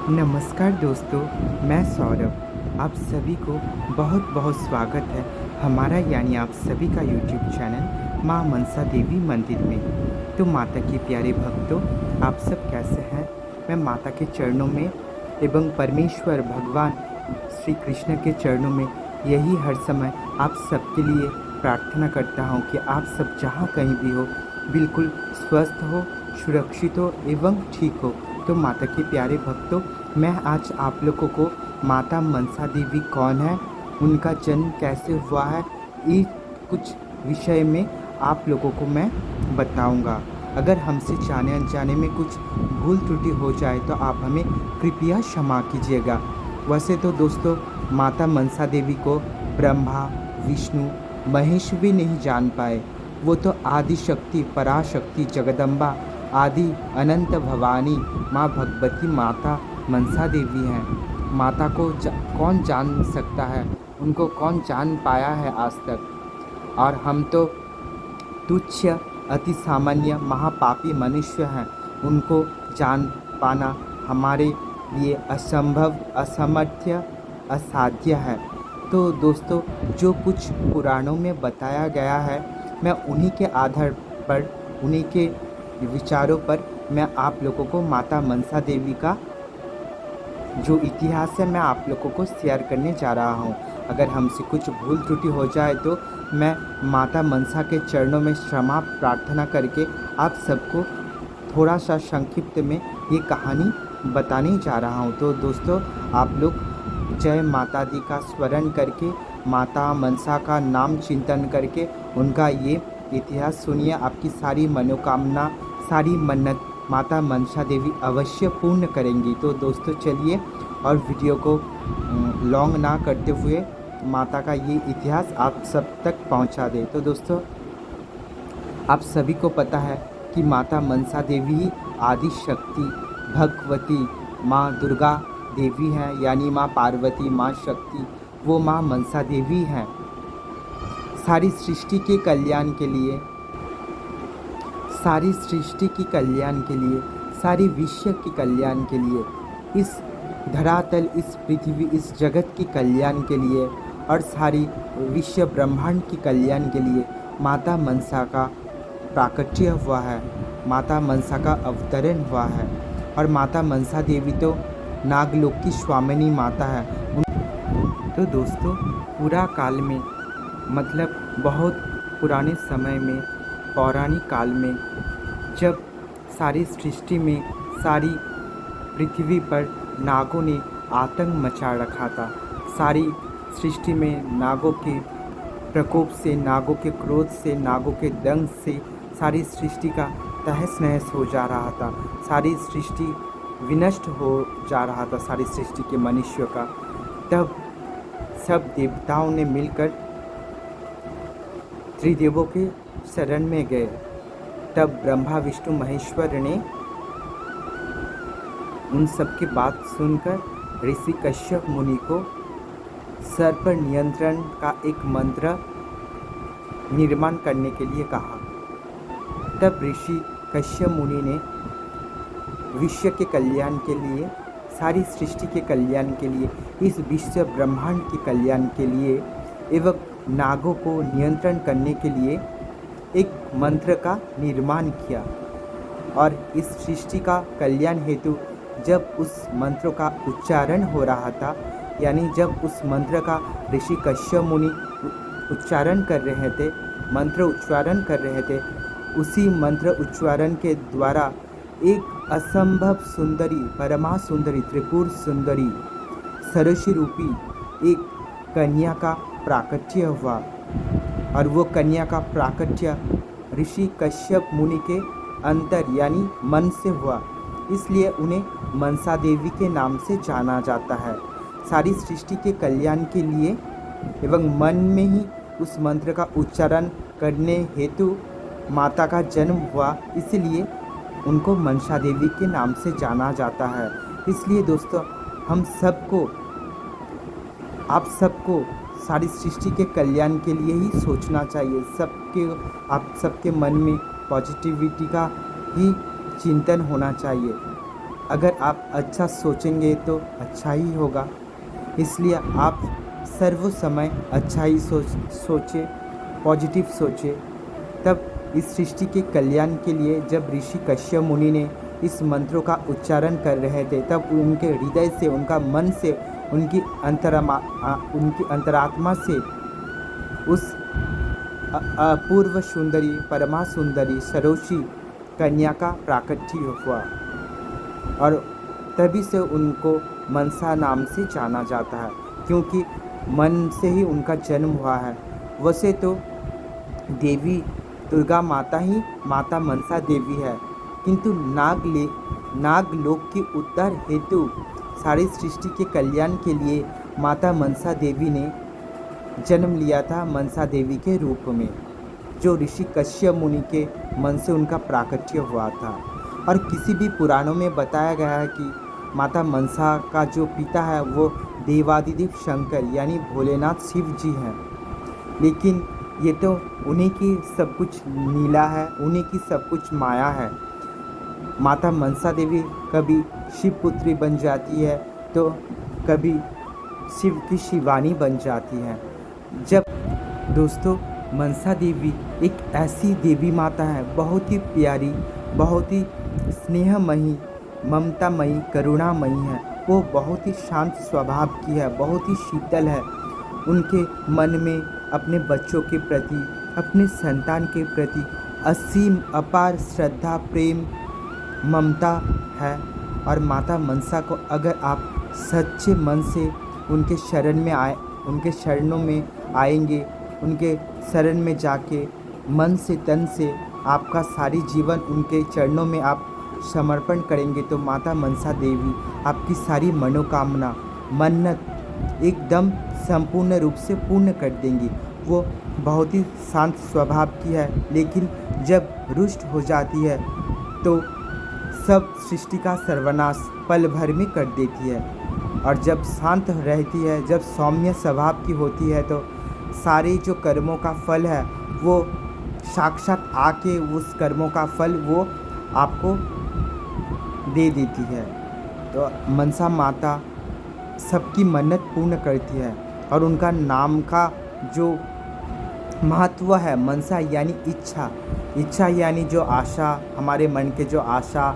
नमस्कार दोस्तों, मैं सौरभ। आप सभी को बहुत बहुत स्वागत है हमारा यानी आप सभी का यूट्यूब चैनल माँ मनसा देवी मंदिर में। तो माता के प्यारे भक्तों, आप सब कैसे हैं? मैं माता के चरणों में एवं परमेश्वर भगवान श्री कृष्ण के चरणों में यही हर समय आप सबके लिए प्रार्थना करता हूँ कि आप सब जहाँ कहीं भी हो बिल्कुल स्वस्थ हो, सुरक्षित हो एवं ठीक हो। तो माता के प्यारे भक्तों, मैं आज आप लोगों को माता मनसा देवी कौन है, उनका जन्म कैसे हुआ है, ये कुछ विषय में आप लोगों को मैं बताऊंगा। अगर हमसे जाने अनजाने में कुछ भूल त्रुटि हो जाए तो आप हमें कृपया क्षमा कीजिएगा। वैसे तो दोस्तों, माता मनसा देवी को ब्रह्मा, विष्णु, महेश भी नहीं जान पाए। वो तो आदि शक्ति, पराशक्ति, जगदम्बा, आदि अनंत भवानी माँ भगवती माता मनसा देवी हैं। माता को कौन जान सकता है, उनको कौन जान पाया है आज तक। और हम तो तुच्छ, अति सामान्य महापापी मनुष्य हैं। उनको जान पाना हमारे लिए असंभव, असमर्थ्य, असाध्य है। तो दोस्तों, जो कुछ पुराणों में बताया गया है, मैं उन्हीं के आधार पर, उन्हीं के विचारों पर मैं आप लोगों को माता मनसा देवी का जो इतिहास है मैं आप लोगों को शेयर करने जा रहा हूँ। अगर हमसे कुछ भूल त्रुटि हो जाए तो मैं माता मनसा के चरणों में क्षमा प्रार्थना करके आप सबको थोड़ा सा संक्षिप्त में ये कहानी बताने जा रहा हूँ। तो दोस्तों, आप लोग जय माता दी का स्मरण करके, माता मनसा का नाम चिंतन करके उनका ये इतिहास सुनिए। आपकी सारी मनोकामना, सारी मन्नत माता मनसा देवी अवश्य पूर्ण करेंगी। तो दोस्तों चलिए, और वीडियो को लॉन्ग ना करते हुए माता का ये इतिहास आप सब तक पहुंचा दे। तो दोस्तों, आप सभी को पता है कि माता मनसा देवी ही आदि शक्ति, भगवती माँ दुर्गा देवी हैं, यानी माँ पार्वती, माँ शक्ति, वो माँ मनसा देवी हैं। सारी सृष्टि के कल्याण के लिए, सारी सृष्टि की कल्याण के लिए, सारी विश्व के कल्याण के लिए, इस धरातल, इस पृथ्वी, इस जगत की कल्याण के लिए और सारी विश्व ब्रह्मांड की कल्याण के लिए माता मनसा का प्राकट्य हुआ है, माता मनसा का अवतरण हुआ है। और माता मनसा देवी तो नागलोक की स्वामिनी माता है। तो दोस्तों, पूरा काल में, मतलब बहुत पुराने समय में, पौराणिक काल में, जब सारी सृष्टि में, सारी पृथ्वी पर नागों ने आतंक मचा रखा था, सारी सृष्टि में नागों के प्रकोप से, नागों के क्रोध से, नागों के दंग से सारी सृष्टि का तहस नहस हो जा रहा था, सारी सृष्टि विनष्ट हो जा रहा था, सारी सृष्टि के मनुष्यों का। तब सब देवताओं ने मिलकर त्रिदेवों के शरण में गए। तब ब्रह्मा, विष्णु, महेश्वर ने उन सब की बात सुनकर ऋषि कश्यप मुनि को सर्प नियंत्रण का एक मंत्र निर्माण करने के लिए कहा। तब ऋषि कश्यप मुनि ने विश्व के कल्याण के लिए, सारी सृष्टि के कल्याण के लिए, इस विश्व ब्रह्मांड के कल्याण के लिए एवं नागों को नियंत्रण करने के लिए एक मंत्र का निर्माण किया। और इस सृष्टि का कल्याण हेतु जब उस मंत्र का उच्चारण हो रहा था, यानी जब उस मंत्र का ऋषि कश्यप मुनि उच्चारण कर रहे थे, मंत्र उच्चारण कर रहे थे, उसी मंत्र उच्चारण के द्वारा एक असंभव सुंदरी, परमा सुंदरी, त्रिपुर सुंदरी, सरस्वती रूपी एक कन्या का प्राकट्य हुआ। और वो कन्या का प्राकट्य ऋषि कश्यप मुनि के अंतर यानी मन से हुआ, इसलिए उन्हें मनसा देवी के नाम से जाना जाता है। सारी सृष्टि के कल्याण के लिए एवं मन में ही उस मंत्र का उच्चारण करने हेतु माता का जन्म हुआ, इसलिए उनको मनसा देवी के नाम से जाना जाता है। इसलिए दोस्तों, हम सबको, आप सबको सारी सृष्टि के कल्याण के लिए ही सोचना चाहिए। आप सबके मन में पॉजिटिविटी का ही चिंतन होना चाहिए। अगर आप अच्छा सोचेंगे तो अच्छा ही होगा। इसलिए आप सर्व समय अच्छा ही सोचें, पॉजिटिव सोचें। तब इस सृष्टि के कल्याण के लिए जब ऋषि कश्यप मुनि ने इस मंत्रों का उच्चारण कर रहे थे, तब उनके हृदय से, उनका मन से, उनकी अंतरात्मा से उस अपूर्व सुंदरी, परमा सुंदरी सरोशी कन्या का प्राकट्य हुआ और तभी से उनको मनसा नाम से जाना जाता है, क्योंकि मन से ही उनका जन्म हुआ है। वैसे तो देवी दुर्गा माता ही माता मनसा देवी है, किंतु नागलोक के उद्धार हेतु सारी सृष्टि के कल्याण के लिए माता मनसा देवी ने जन्म लिया था, मनसा देवी के रूप में, जो ऋषि कश्यप मुनि के मन से उनका प्राकट्य हुआ था। और किसी भी पुराणों में बताया गया है कि माता मनसा का जो पिता है वो देवादिदेव शंकर यानी भोलेनाथ शिव जी हैं, लेकिन ये तो उन्हीं की सब कुछ लीला है, उन्हीं की सब कुछ माया है। माता मनसा देवी कभी शिव पुत्री बन जाती है तो कभी शिव की शिवानी बन जाती है। जब दोस्तों मनसा देवी एक ऐसी देवी माता है, बहुत ही प्यारी, बहुत ही स्नेहमयी, ममतामयी, करुणामयी है। वो बहुत ही शांत स्वभाव की है, बहुत ही शीतल है। उनके मन में अपने बच्चों के प्रति, अपने संतान के प्रति असीम अपार श्रद्धा, प्रेम, ममता है। और माता मनसा को अगर आप सच्चे मन से उनके शरणों में आएंगे, उनके शरण में जाके मन से तन से आपका सारी जीवन उनके चरणों में आप समर्पण करेंगे तो माता मनसा देवी आपकी सारी मनोकामना, मन्नत एकदम संपूर्ण रूप से पूर्ण कर देंगी। वो बहुत ही शांत स्वभाव की है, लेकिन जब रुष्ट हो जाती है तो सब सृष्टि का सर्वनाश पल भर में कर देती है। और जब शांत रहती है, जब सौम्य स्वभाव की होती है, तो सारे जो कर्मों का फल है वो साक्षात आके उस कर्मों का फल वो आपको दे देती है। तो मनसा माता सबकी मन्नत पूर्ण करती है। और उनका नाम का जो महत्व है, मनसा यानी इच्छा यानी जो आशा, हमारे मन के जो आशा,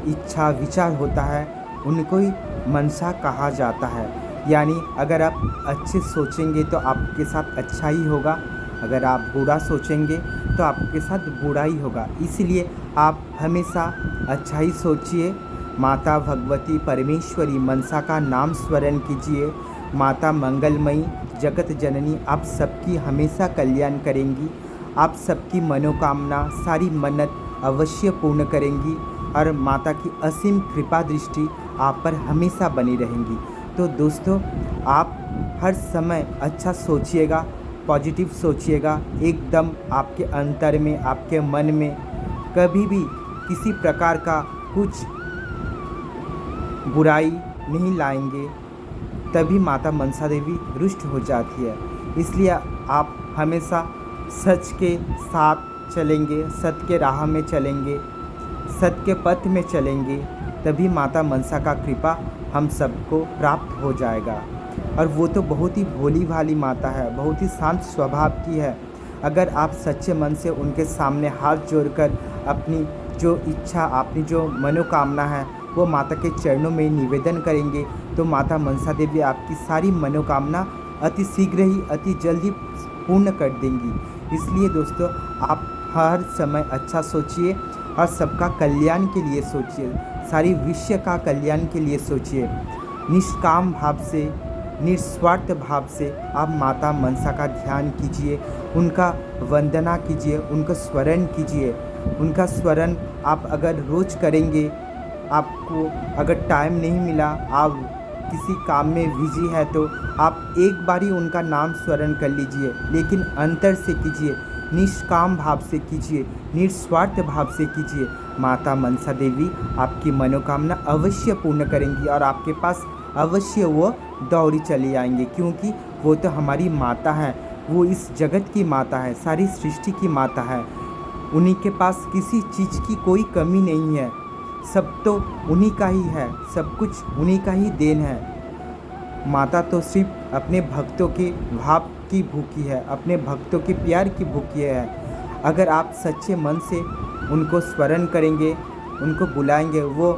इच्छा, विचार होता है, उनको ही मनसा कहा जाता है। यानी अगर आप अच्छे सोचेंगे तो आपके साथ अच्छा ही होगा, अगर आप बुरा सोचेंगे तो आपके साथ बुरा ही होगा। इसलिए आप हमेशा अच्छा ही सोचिए। माता भगवती परमेश्वरी मनसा का नाम स्मरण कीजिए। माता मंगलमयी जगत जननी आप सबकी हमेशा कल्याण करेंगी, आप सबकी मनोकामना, सारी मन्नत अवश्य पूर्ण करेंगी और माता की असीम कृपा दृष्टि आप पर हमेशा बनी रहेंगी। तो दोस्तों, आप हर समय अच्छा सोचिएगा, पॉजिटिव सोचिएगा। एकदम आपके अंतर में, आपके मन में कभी भी किसी प्रकार का कुछ बुराई नहीं लाएंगे, तभी माता मनसा देवी रुष्ट हो जाती है। इसलिए आप हमेशा सच के साथ चलेंगे, सत्य के राह में चलेंगे, सत्य के पथ में चलेंगे, तभी माता मनसा का कृपा हम सबको प्राप्त हो जाएगा। और वो तो बहुत ही भोली भाली माता है, बहुत ही शांत स्वभाव की है। अगर आप सच्चे मन से उनके सामने हाथ जोड़कर अपनी जो इच्छा, अपनी जो मनोकामना है वो माता के चरणों में निवेदन करेंगे तो माता मनसा देवी आपकी सारी मनोकामना अति शीघ्र ही, अति जल्दी पूर्ण कर देंगी। इसलिए दोस्तों, आप हर समय अच्छा सोचिए और सबका कल्याण के लिए सोचिए, सारी विश्व का कल्याण के लिए सोचिए। निष्काम भाव से, निस्वार्थ भाव से आप माता मनसा का ध्यान कीजिए, उनका वंदना कीजिए, उनका स्मरण कीजिए। उनका स्मरण आप अगर रोज़ करेंगे, आपको अगर टाइम नहीं मिला, आप किसी काम में बिजी है, तो आप एक बार ही उनका नाम स्मरण कर लीजिए, लेकिन अंतर से कीजिए, निष्काम भाव से कीजिए, निस्वार्थ भाव से कीजिए। माता मनसा देवी आपकी मनोकामना अवश्य पूर्ण करेंगी और आपके पास अवश्य वो दौड़ी चली आएंगे, क्योंकि वो तो हमारी माता है, वो इस जगत की माता है, सारी सृष्टि की माता है। उन्हीं के पास किसी चीज़ की कोई कमी नहीं है। सब तो उन्हीं का ही है, सब कुछ उन्हीं का ही देन है। माता तो सिर्फ अपने भक्तों के भाव की भूखी है, अपने भक्तों के प्यार की भूखी है। अगर आप सच्चे मन से उनको स्मरण करेंगे, उनको बुलाएंगे, वो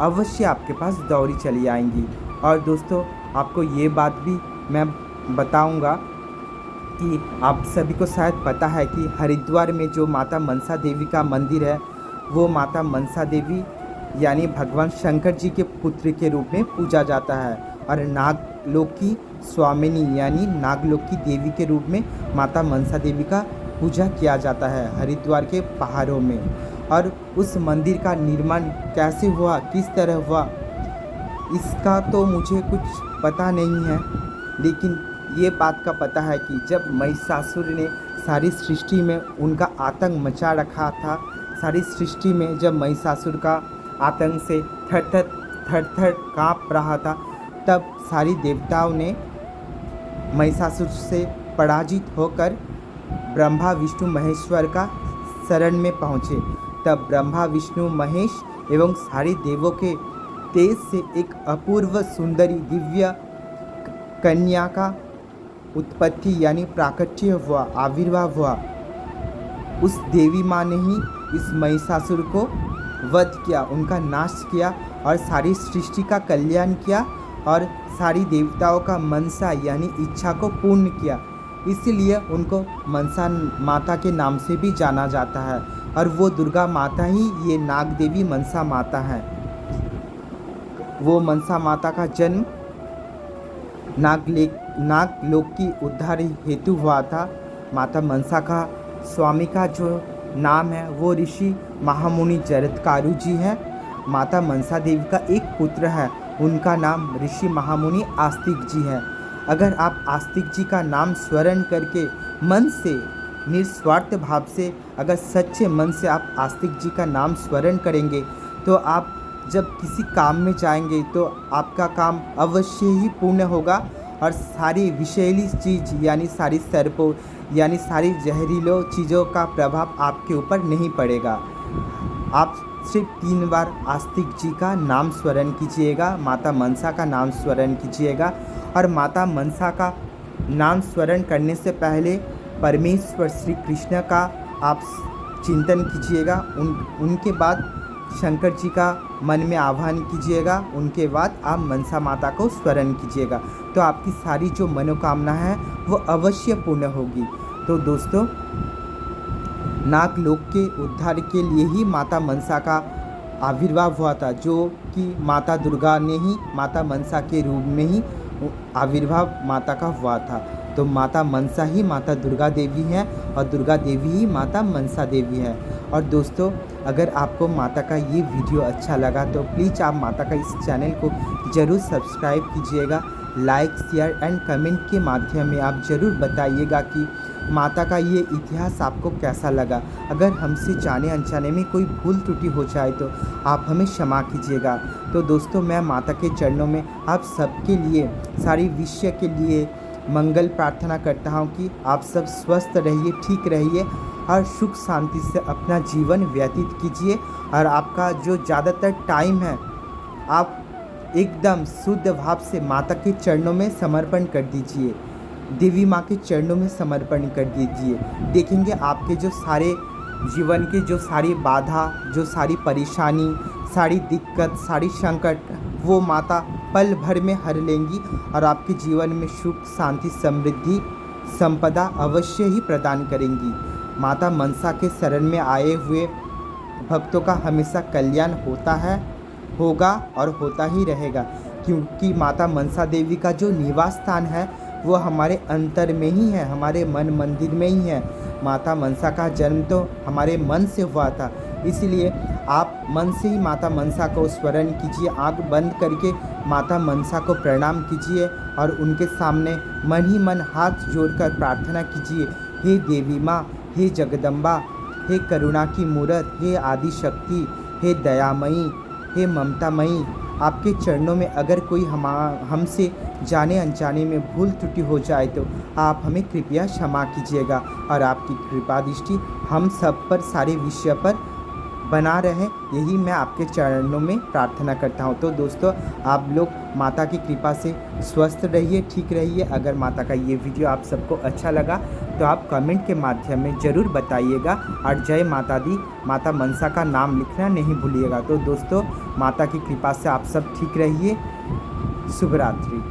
अवश्य आपके पास दौड़ी चली आएंगी। और दोस्तों, आपको ये बात भी मैं बताऊंगा कि आप सभी को शायद पता है कि हरिद्वार में जो माता मनसा देवी का मंदिर है, वो माता मनसा देवी यानी भगवान शंकर जी के पुत्र के रूप में पूजा जाता है। और नागलोक की स्वामिनी यानी नागलोक की देवी के रूप में माता मनसा देवी का पूजा किया जाता है हरिद्वार के पहाड़ों में। और उस मंदिर का निर्माण कैसे हुआ, किस तरह हुआ, इसका तो मुझे कुछ पता नहीं है, लेकिन ये बात का पता है कि जब महिषासुर ने सारी सृष्टि में उनका आतंक मचा रखा था, सारी सृष्टि में जब महिषासुर का आतंक से थर थर काँप रहा था, तब सारी देवताओं ने महिषासुर से पराजित होकर ब्रह्मा विष्णु महेश्वर का शरण में पहुँचे। तब ब्रह्मा विष्णु महेश एवं सारे देवों के तेज से एक अपूर्व सुंदरी दिव्य कन्या का उत्पत्ति यानी प्राकट्य हुआ, आविर्भाव हुआ। उस देवी माँ ने ही इस महिषासुर को वध किया, उनका नाश किया और सारी सृष्टि का कल्याण किया और सारी देवताओं का मनसा यानी इच्छा को पूर्ण किया। इसीलिए उनको मनसा माता के नाम से भी जाना जाता है। और वो दुर्गा माता ही ये नाग देवी मनसा माता है। वो मनसा माता का जन्म नागलोक की उद्धार हेतु हुआ था। माता मनसा का स्वामी का जो नाम है वो ऋषि महामुनि जरत्कारु जी है। माता मनसा देवी का एक पुत्र है, उनका नाम ऋषि महामुनि आस्तिक जी है। अगर आप आस्तिक जी का नाम स्मरण करके मन से निस्वार्थ भाव से, अगर सच्चे मन से आप आस्तिक जी का नाम स्मरण करेंगे, तो आप जब किसी काम में जाएंगे तो आपका काम अवश्य ही पूर्ण होगा और सारी विषैली चीज़ यानी सारी सर्पों यानी सारी जहरीलों चीज़ों का प्रभाव आपके ऊपर नहीं पड़ेगा। आप सिर्फ 3 बार आस्तिक जी का नाम स्मरण कीजिएगा, माता मनसा का नाम स्मरण कीजिएगा। और माता मनसा का नाम स्मरण करने से पहले परमेश्वर श्री कृष्ण का आप चिंतन कीजिएगा। उनके बाद शंकर जी का मन में आह्वान कीजिएगा। उनके बाद आप मनसा माता को स्मरण कीजिएगा, तो आपकी सारी जो मनोकामना है वो अवश्य पूर्ण होगी। तो दोस्तों, नागलोक के उद्धार के लिए ही माता मनसा का आविर्भाव हुआ था, जो कि माता दुर्गा ने ही माता मनसा के रूप में ही आविर्भाव माता का हुआ था। तो माता मनसा ही माता दुर्गा देवी है और दुर्गा देवी ही माता मनसा देवी है। और दोस्तों, अगर आपको माता का ये वीडियो अच्छा लगा तो प्लीज़ आप माता का इस चैनल को ज़रूर सब्सक्राइब कीजिएगा। लाइक, शेयर एंड कमेंट के माध्यम में आप ज़रूर बताइएगा कि माता का ये इतिहास आपको कैसा लगा। अगर हमसे जाने अनजाने में कोई भूल त्रुटि हो जाए तो आप हमें क्षमा कीजिएगा। तो दोस्तों, मैं माता के चरणों में आप सबके लिए, सारी विश्व के लिए मंगल प्रार्थना करता हूँ कि आप सब स्वस्थ रहिए, ठीक रहिए और सुख शांति से अपना जीवन व्यतीत कीजिए। और आपका जो ज़्यादातर टाइम है आप एकदम शुद्ध भाव से माता के चरणों में समर्पण कर दीजिए, देवी माँ के चरणों में समर्पण कर दीजिए। देखेंगे आपके जो सारे जीवन के जो सारी बाधा, जो सारी परेशानी, सारी दिक्कत, सारी संकट वो माता पल भर में हर लेंगी और आपके जीवन में सुख, शांति, समृद्धि, संपदा अवश्य ही प्रदान करेंगी। माता मनसा के शरण में आए हुए भक्तों का हमेशा कल्याण होता है, होगा और होता ही रहेगा, क्योंकि माता मनसा देवी का जो निवास स्थान है वो हमारे अंतर में ही है, हमारे मन मंदिर में ही है। माता मनसा का जन्म तो हमारे मन से हुआ था, इसलिए आप मन से ही माता मनसा को स्मरण कीजिए। आँख बंद करके माता मनसा को प्रणाम कीजिए और उनके सामने मन ही मन हाथ जोड़कर प्रार्थना कीजिए, हे देवी माँ, हे जगदम्बा, हे करुणा की मूरत, हे आदि शक्ति, हे दयामयी, हे ममतामयी। आपके चरणों में अगर कोई हमसे जाने अनजाने में भूल त्रुटि हो जाए तो आप हमें कृपया क्षमा कीजिएगा और आपकी कृपा दृष्टि हम सब पर, सारे विषय पर बना रहें, यही मैं आपके चरणों में प्रार्थना करता हूँ। तो दोस्तों, आप लोग माता की कृपा से स्वस्थ रहिए, ठीक रहिए। अगर माता का ये वीडियो आप सबको अच्छा लगा तो आप कमेंट के माध्यम में ज़रूर बताइएगा और जय माता दी, माता मनसा का नाम लिखना नहीं भूलिएगा। तो दोस्तों, माता की कृपा से आप सब ठीक रहिए। शुभ रात्रि।